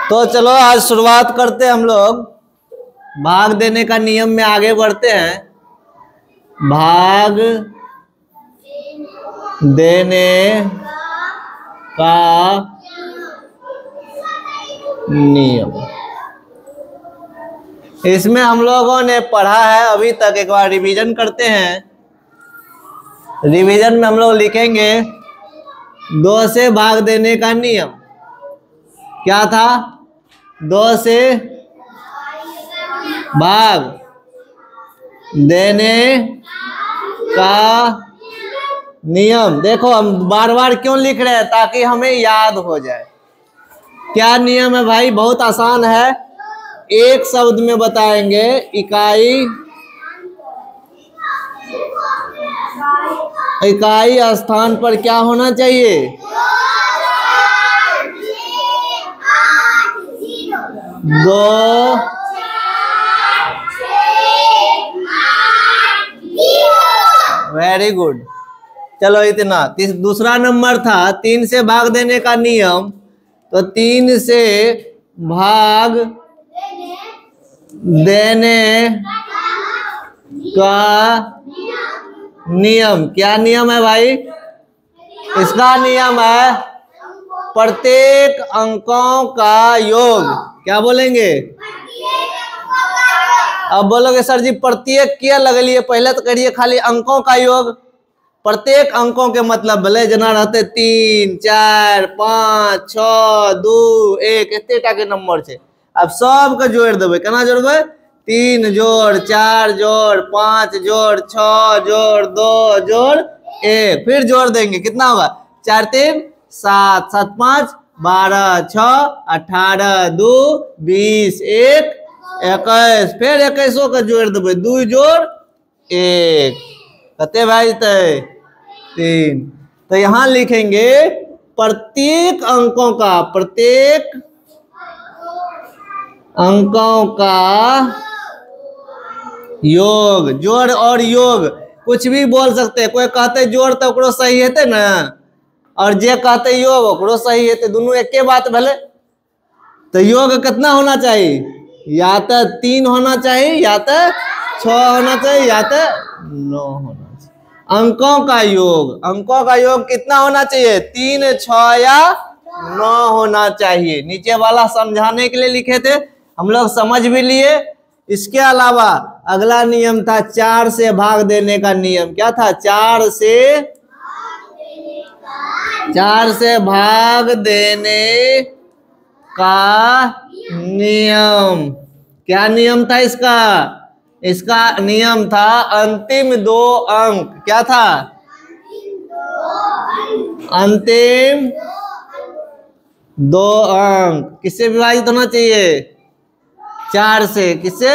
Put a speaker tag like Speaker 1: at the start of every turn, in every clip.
Speaker 1: तो चलो आज शुरुआत करते हैं हम लोग। भाग देने का नियम में आगे बढ़ते हैं। भाग देने का नियम, इसमें हम लोगों ने पढ़ा है अभी तक। एक बार रिवीजन करते हैं। रिवीजन में हम लोग लिखेंगे 2 से भाग देने का नियम। क्या था? 2 से भाग देने का नियम। देखो हम बार बार क्यों लिख रहे हैं, ताकि हमें याद हो जाए। क्या नियम है भाई? बहुत आसान है, एक शब्द में बताएंगे। इकाई स्थान पर क्या होना चाहिए? दो। Very good. चलो इतना। दूसरा नंबर था 3 से भाग देने का नियम। तो 3 से भाग देने का नियम। क्या नियम है भाई? इसका नियम है प्रत्येक अंकों का योग। क्या बोलेंगे? अब बोलोगे सर जी प्रत्येक क्या लगलिए, पहले तो करिए खाली अंकों का योग। प्रत्येक अंकों के मतलब भले जना रहते 3, 4, 5, 6, 2, 1 एतेटा के नंबर से। अब सबके जोड़ देवे। केना जोड़बे? 3 जोड़ 4 जोड़ 5 जोड़ 6 जोड़ 2 जोड़ 1। फिर जोड़ देंगे, कितना होगा? 4 3 7 7 5 12 6 18 2 20 1 21। फिर 21 का जोड़ देवे। 2 जोड़ 1 कते भाई? 3। तो यहां लिखेंगे प्रत्येक अंकों का योग। जोड़ और योग कुछ भी बोल सकते हैं। कोई कहते जोड़ तो ओकरो सही हेते ना, और जे कहते योग ओकरो सही हेते। दोनों एके बात भले। तो योग कितना होना चाहिए? या तो 3 होना चाहिए, या तो 6 होना चाहिए, या तो 9 होना चाहिए। अंकों का योग कितना होना चाहिए? 3 6 या 9 होना चाहिए। नीचे वाला समझाने के लिए लिखे थे, हम लोग समझ भी लिए। इसके अलावा अगला नियम था 4 से भाग देने का नियम। क्या था? 4 से भाग देने का नियम। क्या नियम था इसका? इसका नियम था अंतिम 2 अंक। क्या था? अंतिम 2 अंक किससे विभाजित होना चाहिए? 4 से। किससे?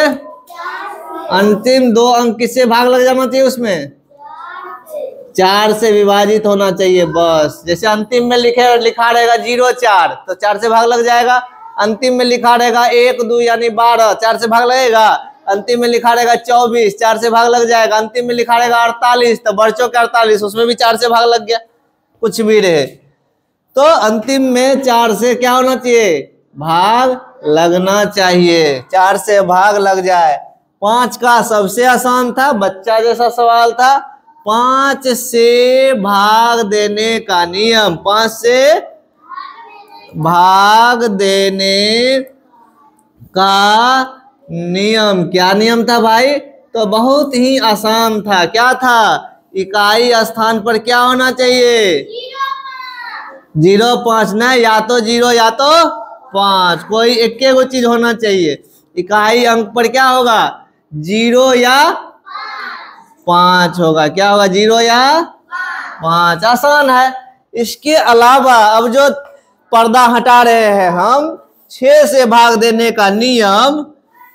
Speaker 1: अंतिम 2 अंक किससे भाग लग जाना चाहिए? उसमें 4 से विभाजित होना चाहिए बस। जैसे अंतिम में लिखा रहेगा 0 4, तो 4 से भाग लग जाएगा। अंतिम में लिखा रहेगा 1 2 यानी 12, 4 से भाग लगेगा। अंतिम में लिखा रहेगा 24, 4 से भाग लग जाएगा। अंतिम में लिखा रहेगा 48, तो बर्चों के 48, उसमें भी 4 से भाग लग गया। कुछ भी रहे तो अंतिम में 4 से क्या होना चाहिए? भाग लगना चाहिए। 4 से भाग लग जाए। 5 का सबसे आसान था, बच्चा जैसा सवाल था। 5 से भाग देने का नियम। 5 से भाग देने का नियम। क्या नियम था भाई? तो बहुत ही आसान था। क्या था? इकाई स्थान पर क्या होना चाहिए? 0 5 नहीं, या तो 0 या तो 5, कोई एक गो चीज होना चाहिए। इकाई अंक पर क्या होगा? 0 या 5 होगा। क्या होगा? 0 या 5। आसान है। इसके अलावा अब जो पर्दा हटा रहे हैं हम, 6 से भाग देने का नियम।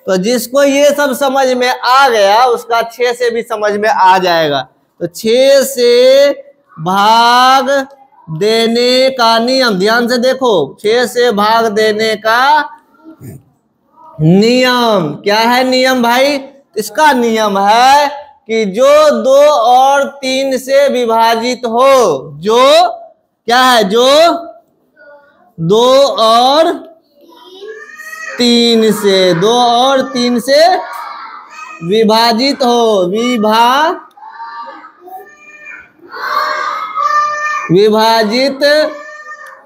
Speaker 1: तो जिसको ये सब समझ में आ गया उसका 6 से भी समझ में आ जाएगा। तो 6 से भाग देने का नियम, ध्यान से देखो। 6 से भाग देने का नियम क्या है? नियम भाई, इसका नियम है कि जो 2 और 3 से विभाजित हो, जो क्या है? जो 2 और 3 से, 2 और 3 से विभाजित हो, विभाजित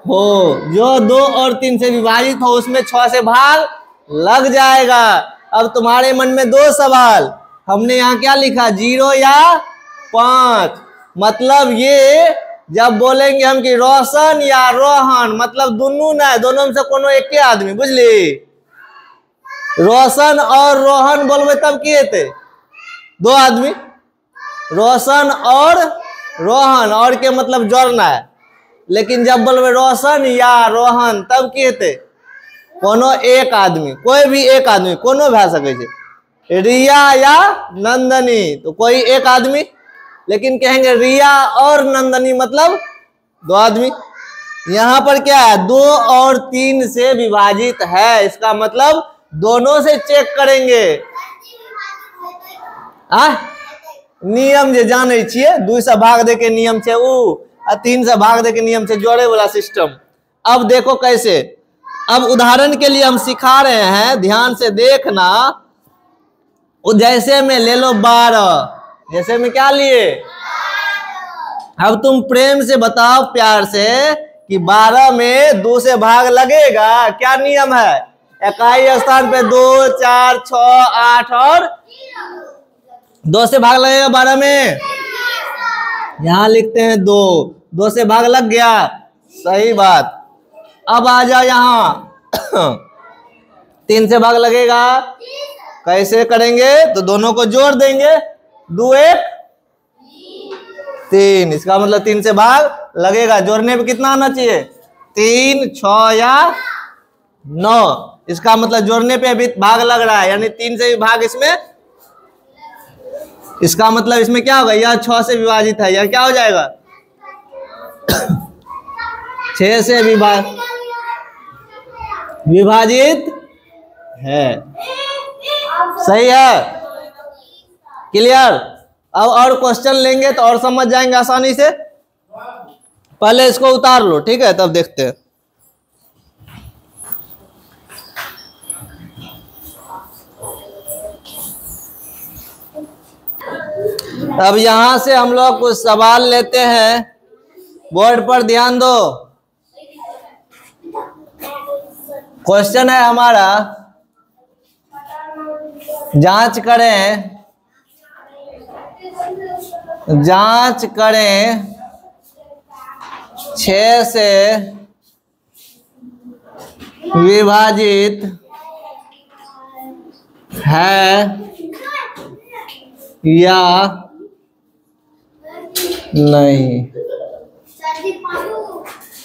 Speaker 1: हो। जो 2 और 3 से विभाजित हो उसमें 6 से भाग लग जाएगा। अब तुम्हारे मन में 2 सवाल, हमने यहाँ क्या लिखा, 0 या 5। मतलब ये जब बोलेंगे हम कि रोशन या रोहन, मतलब दोनों ना, दोनों में से कोनो एक आदमी, बुझली। रोशन और रोहन बोलबे तब किए थे 2 आदमी, रोशन और रोहन, और के मतलब जोड़ना है। लेकिन जब बोलबे रोशन या रोहन तब किए थे कोनो एक आदमी, कोई भी एक आदमी, कोनो भा सके छे, रिया या नंदनी, तो कोई एक आदमी। लेकिन कहेंगे रिया और नंदनी मतलब 2 आदमी। यहाँ पर क्या है, 2 और 3 से विभाजित है, इसका मतलब दोनों से चेक करेंगे। नियम जे जाने छिए, 2 से भाग दे के नियम छे उ, 3 से भाग दे के नियम छे जोड़े वाला सिस्टम। अब देखो कैसे, अब उदाहरण के लिए हम सिखा रहे हैं, ध्यान से देखना। जैसे में ले लो 12, जैसे में क्या लिए, अब तुम प्रेम से बताओ प्यार से कि 12 में 2 से भाग लगेगा, क्या नियम है। इकाई स्थान पे 2, 4, 6, 8 और 2 से भाग लगेगा 12 में। यहां लिखते हैं 2 से भाग लग गया, सही बात। अब आ जाओ यहां 3 से भाग लगेगा, कैसे करेंगे, तो दोनों को जोड़ देंगे, 2 1 3, इसका मतलब 3 से भाग लगेगा। जोड़ने पे कितना आना चाहिए, 3, 6 या 9, इसका मतलब जोड़ने पे अभी भाग लग रहा है, यानी 3 से भी भाग इसमें, इसका मतलब इसमें क्या होगा, यह 6 से विभाजित है, यह क्या हो जाएगा 6 से विभाजित है, सही है, क्लियर। अब और क्वेश्चन लेंगे तो और समझ जाएंगे आसानी से। पहले इसको उतार लो, ठीक है, तब देखते हैं। अब यहां से हम लोग कुछ सवाल लेते हैं, बोर्ड पर ध्यान दो। क्वेश्चन है हमारा, जांच करें 6 से विभाजित है या नहीं।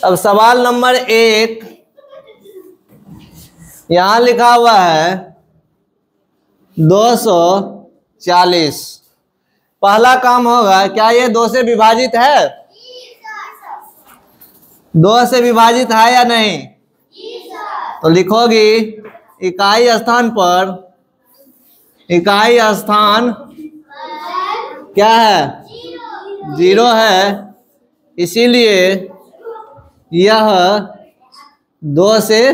Speaker 1: अब सवाल नंबर 1 यहां लिखा हुआ है 240। पहला काम होगा, क्या ये 2 से विभाजित है, 2 से विभाजित है या नहीं, तो लिखोगी इकाई स्थान पर, इकाई स्थान क्या है 0 है, इसीलिए यह 2 से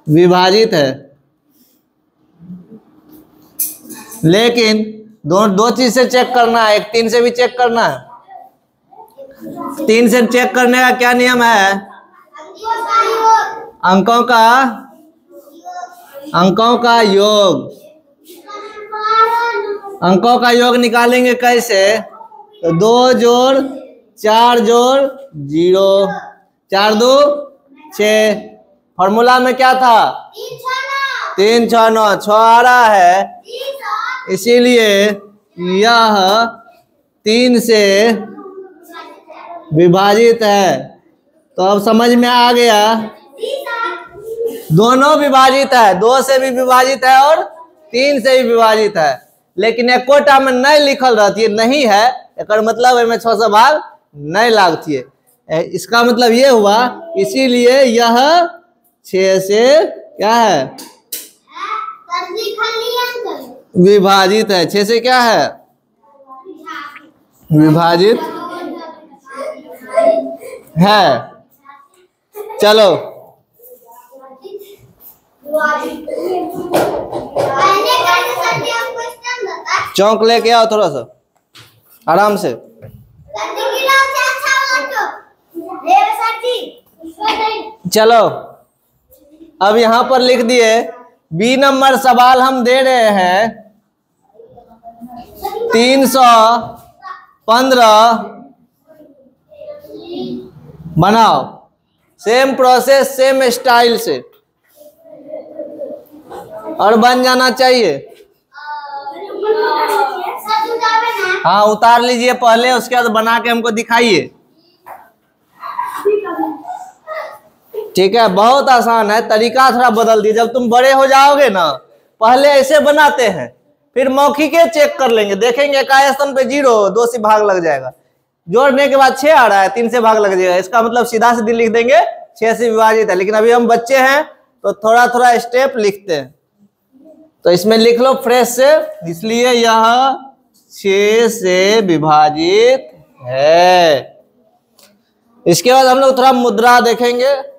Speaker 1: विभाजित है। लेकिन दो चीज से चेक करना है, एक 3 से भी चेक करना है। 3 से चेक करने का क्या नियम है, अंकों का योग, अंकों का योग निकालेंगे कैसे, तो 2 जोड़ 4 जोड़ 0, 4 2 6। फॉर्मूला में क्या था, 3 6 9, 6 आ रहा है, इसीलिए यह 3 से विभाजित है। तो अब समझ में आ गया, दोनों विभाजित है, 2 से भी विभाजित है और 3 से भी विभाजित है। लेकिन एकोटा में नहीं लिखल रहती है, नहीं है, एक मतलब है में 6 से भाग नहीं लगती है, इसका मतलब ये हुआ, इसीलिए यह 6 से क्या है विभाजित है, 6 से क्या है विभाजित है। चलो चौक लेके आओ थोड़ा सा आराम से। चलो अब यहां पर लिख दिए, बी नंबर सवाल हम दे रहे हैं 315 बनाओ, सेम प्रोसेस सेम स्टाइल से, और बन जाना चाहिए। हाँ उतार लीजिए पहले, उसके बाद बना के हमको दिखाइए। ठीक है, बहुत आसान है, तरीका थोड़ा बदल दिए। जब तुम बड़े हो जाओगे ना, पहले ऐसे बनाते हैं, फिर मौखिके चेक कर लेंगे, देखेंगे इकाई स्थान पे 0, 2 से भाग लग जाएगा, जोड़ने के बाद 6 आ रहा है, 3 से भाग लग जाएगा, इसका मतलब सीधा सीधी लिख देंगे 6 से विभाजित है। लेकिन अभी हम बच्चे हैं तो थोड़ा थोड़ा स्टेप लिखते हैं, तो इसमें लिख लो फ्रेश से, इसलिए यह 6 से विभाजित है। इसके बाद हम लोग थोड़ा मुद्रा देखेंगे।